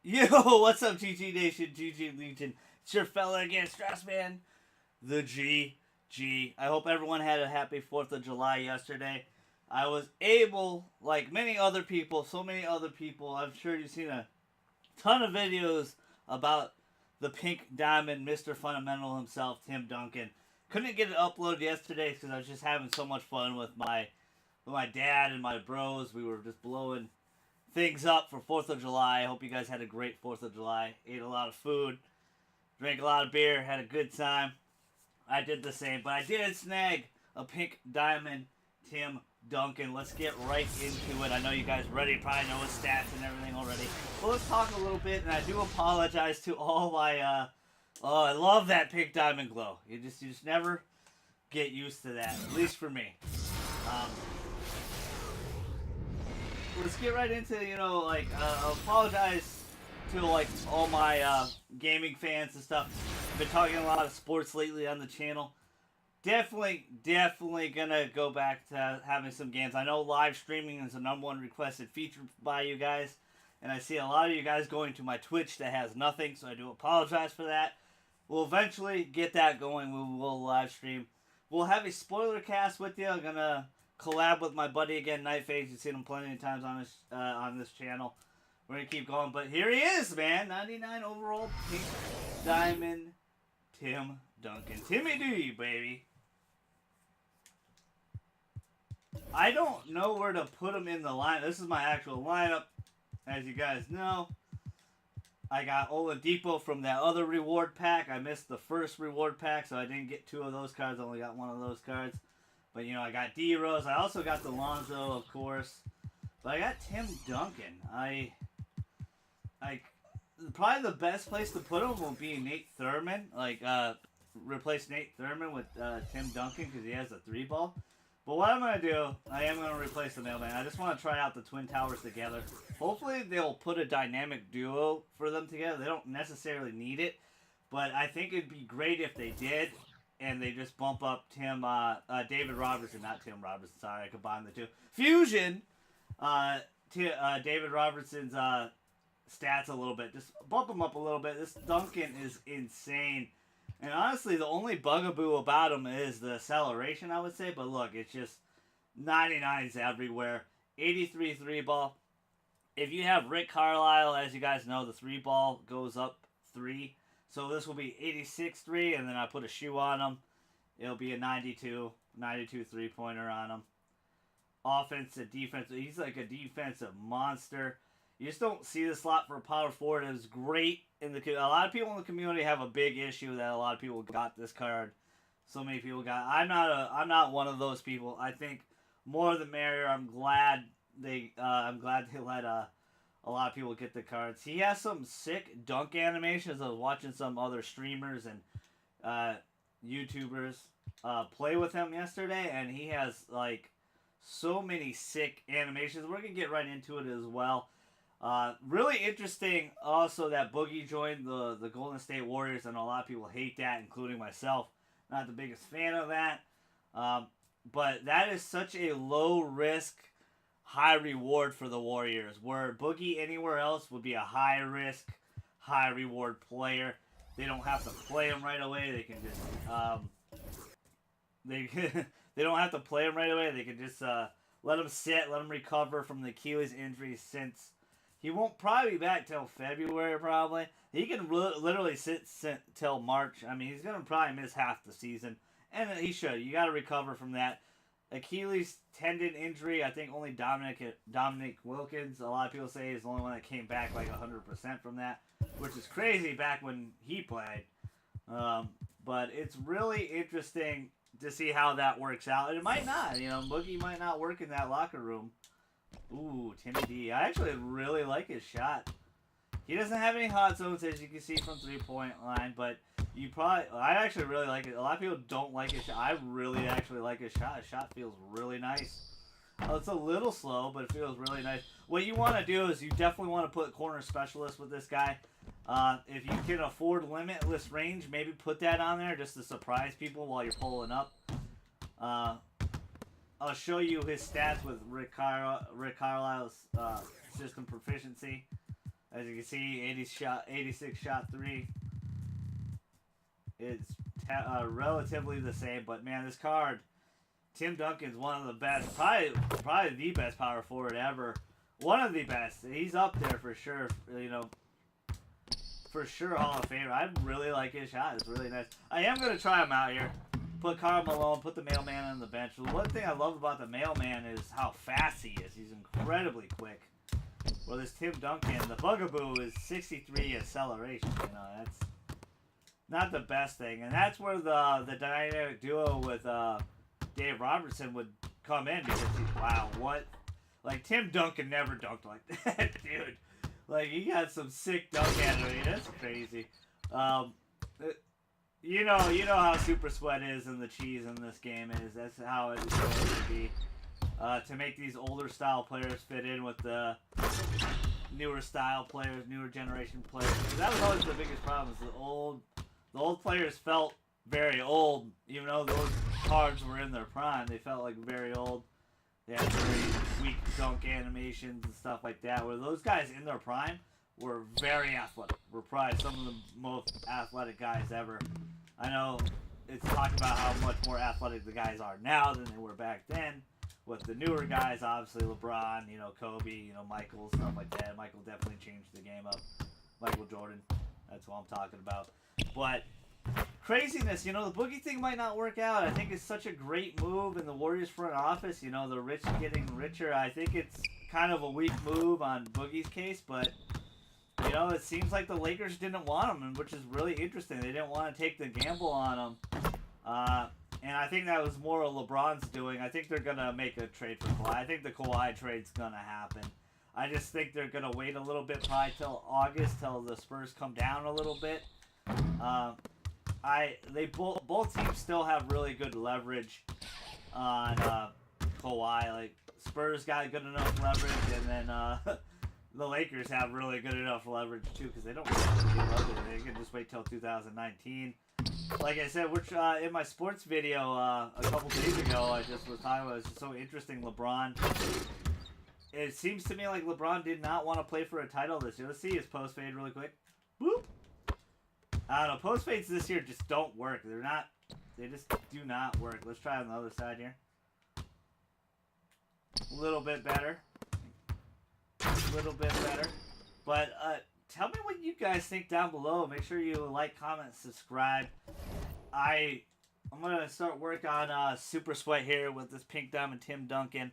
Yo, what's up, GG Nation, GG Legion? It's your fella again, Strassman, the GG. I hope everyone had a happy 4th of July yesterday. I was able, like many other people, so many other people, I'm sure you've seen a ton of videos about the pink diamond, Mr. Fundamental himself, Tim Duncan. Couldn't get it uploaded yesterday because I was just having so much fun with my dad and my bros. We were just blowing things up for 4th of July. I hope you guys had a great 4th of July. Ate a lot of food, drank a lot of beer, had a good time. I did the same, but I did snag a pink diamond Tim Duncan. Let's get right into it. I know you guys ready, probably know his stats and everything already. But let's talk a little bit, and I do apologize to all my, oh, I love that pink diamond glow. You just never get used to that, at least for me. Let's get right into, apologize to, all my gaming fans and stuff. I've been talking a lot of sports lately on the channel. Definitely gonna go back to having some games. I know live streaming is the #1 requested feature by you guys, and I see a lot of you guys going to my Twitch that has nothing, so I do apologize for that. We'll eventually get that going. We will live stream. We'll have a spoiler cast with you. I'm gonna collab with my buddy again, Nightphase. You've seen him plenty of times on this channel. We're gonna keep going, but here he is, man. 99 overall pink diamond Tim Duncan. Timmy D, baby. I don't know where to put him in the line. This is my actual lineup, as you guys know. I got Oladipo from that other reward pack. I missed the first reward pack, so I didn't get 2 of those cards. I only got 1 of those cards. But, I got D-Rose. I also got the Lonzo, of course. But I got Tim Duncan. Probably the best place to put him will be Nate Thurman. Replace Nate Thurman with Tim Duncan because he has a 3-ball. But what I'm going to do, I am going to replace the mailman. I just want to try out the Twin Towers together. Hopefully they'll put a dynamic duo for them together. They don't necessarily need it. But I think it'd be great if they did. And they just bump up David Robertson, not Tim Robertson. Sorry, I combined the two. Fusion, David Robertson's stats a little bit. Just bump him up a little bit. This Duncan is insane. And honestly, the only bugaboo about him is the acceleration, I would say. But look, it's just 99s everywhere. 83 3-ball. If you have Rick Carlisle, as you guys know, the 3-ball goes up 3. So this will be 86-3, and then I put a shoe on him. It'll be a 92 3-pointer on him. Offense and defense. He's like a defensive monster. You just don't see this lot for a power forward. It was great. A lot of people in the community have a big issue that a lot of people got this card. So many people got. I'm not one of those people. I think more the merrier. I'm glad they let a lot of people get the cards. He has some sick dunk animations. I was watching some other streamers and YouTubers play with him yesterday, and he has so many sick animations. We're gonna get right into it as well. Really interesting also that Boogie joined the Golden State Warriors, and a lot of people hate that, including myself. Not the biggest fan of that. But that is such a low risk, high reward for the Warriors, where Boogie anywhere else would be a high risk, high reward player. They don't have to play him right away. They can just they don't have to play him right away. They can just let him sit, let him recover from the Achilles injury, since he won't probably be back till February. Probably he can literally sit till March. I mean, he's gonna probably miss half the season, and he should. You got to recover from that Achilles tendon injury. I think only Dominic Wilkins, a lot of people say, is the only one that came back 100% from that, which is crazy back when he played. But it's really interesting to see how that works out. And it might not. Boogie might not work in that locker room. Ooh, Timmy D. I actually really like his shot. He doesn't have any hot zones, as you can see from 3-point line, but I actually really like it. A lot of people don't like his shot. I really actually like his shot. His shot feels really nice. It's a little slow, but it feels really nice. What you want to do is you definitely want to put corner specialist with this guy. If you can afford limitless range, maybe put that on there just to surprise people while you're pulling up. I'll show you his stats with Rick Carlisle's system proficiency. As you can see, 86 shot 3. It's relatively the same, but man, this card, Tim Duncan's one of the best, probably the best power forward ever. One of the best. He's up there for sure. You know, for sure Hall of Famer. I really like his shot. It's really nice. I am gonna try him out here. Put Karl Malone, put the mailman on the bench. The one thing I love about the mailman is how fast he is. He's incredibly quick. Well, this Tim Duncan, the bugaboo is 63 acceleration. You know, that's not the best thing, and that's where the dynamic duo with Dave Robertson would come in because wow, what? Like Tim Duncan never dunked like that, dude. Like he got some sick dunk animation. That's crazy. You know how Super Sweat is and the cheese in this game is. That's how it's going to be. To make these older style players fit in with the newer style players, newer generation players. That was always the biggest problem. Is the old players felt very old, even though those cards were in their prime. They felt like very old. They had very weak dunk animations and stuff like that. Where those guys in their prime were very athletic. Were probably some of the most athletic guys ever. I know it's talked about how much more athletic the guys are now than they were back then. With the newer guys, obviously LeBron, you know, Kobe, you know, Michael, stuff like that. Michael definitely changed the game up. Michael Jordan, that's what I'm talking about. But craziness, you know, the Boogie thing might not work out. I think it's such a great move in the Warriors front office. You know, the rich getting richer. I think it's kind of a weak move on Boogie's case, but you know, it seems like the Lakers didn't want him, which is really interesting. They didn't want to take the gamble on him. And I think that was more of LeBron's doing. I think they're going to make a trade for Kawhi. I think the Kawhi trade's going to happen. I just think they're going to wait a little bit, probably till August, till the Spurs come down a little bit. Both teams still have really good leverage on Kawhi. Like, Spurs got good enough leverage, and then the Lakers have really good enough leverage, too, because they don't really have to do leverage. They can just wait till 2019. Like I said, which in my sports video a couple days ago, I just was talking about. It's just so interesting. LeBron. It seems to me like LeBron did not want to play for a title this year. Let's see his post fade really quick. Boop. I don't know. Post fades this year just don't work. They're not. They just do not work. Let's try on the other side here. A little bit better. A little bit better. But tell me what you guys think down below. Make sure you like, comment, subscribe. I'm going to start work on Super Sweat here with this Pink Diamond Tim Duncan.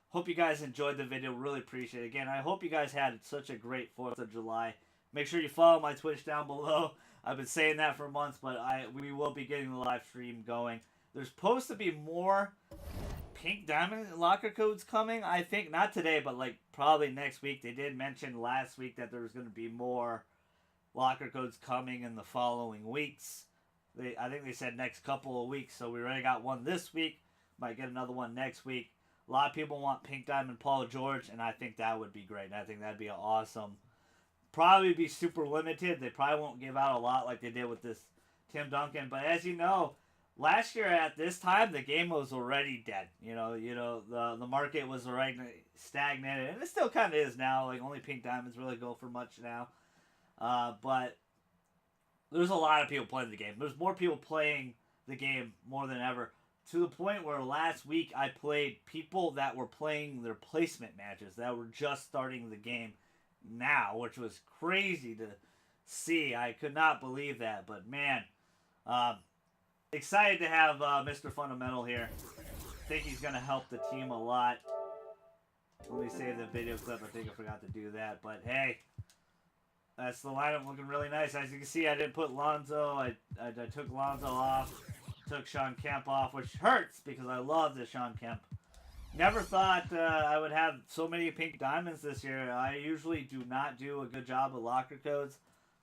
Hope you guys enjoyed the video. Really appreciate it. Again, I hope you guys had such a great 4th of July. Make sure you follow my Twitch down below. I've been saying that for months, but we will be getting the live stream going. There's supposed to be more Pink Diamond locker codes coming. I think not today, but like probably next week. They did mention last week that there was going to be more locker codes coming in the following weeks. I think they said next couple of weeks, so we already got one this week. Might get another one next week. A lot of people want Pink Diamond Paul George, and I think that would be great. I think that'd be awesome. Probably be super limited. They probably won't give out a lot like they did with this Tim Duncan. But as you know, last year at this time, the game was already dead. You know, the market was already stagnated, and it still kind of is now. Like only Pink Diamonds really go for much now. But there's a lot of people playing the game. There's more people playing the game more than ever. To the point where last week I played people that were playing their placement matches that were just starting the game now, which was crazy to see. I could not believe that. But man, excited to have Mr. Fundamental here. Think he's going to help the team a lot. Let me save the video clip. I think I forgot to do that. But hey, that's the lineup looking really nice. As you can see, I didn't put Lonzo. I took Lonzo off. Took Sean Kemp off, which hurts because I love this Sean Kemp. Never thought I would have so many Pink Diamonds this year. I usually do not do a good job with locker codes.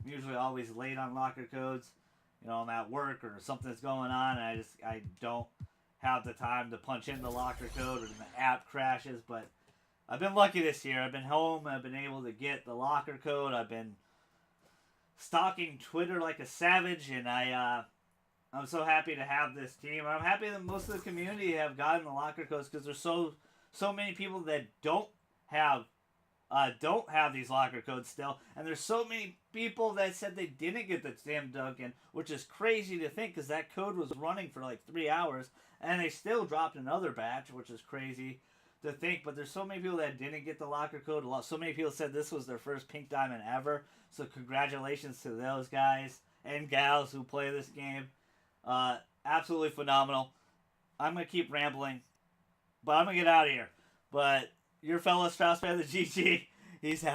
I'm usually always late on locker codes. You know, I'm at work or something's going on, and I don't have the time to punch in the locker code or the app crashes. But I've been lucky this year. I've been home. I've been able to get the locker code. I've been stalking Twitter like a savage, and I'm so happy to have this team. I'm happy that most of the community have gotten the locker codes because there's so many people that don't have don't have these locker codes still. And there's so many people that said they didn't get the damn Duncan, which is crazy to think because that code was running for like 3 hours and they still dropped another batch, which is crazy to think. But there's so many people that didn't get the locker code. So many people said this was their first pink diamond ever. So congratulations to those guys and gals who play this game. Absolutely phenomenal. I'm going to keep rambling, but I'm going to get out of here. But your fellow Strauss fan, the GG, he's happy.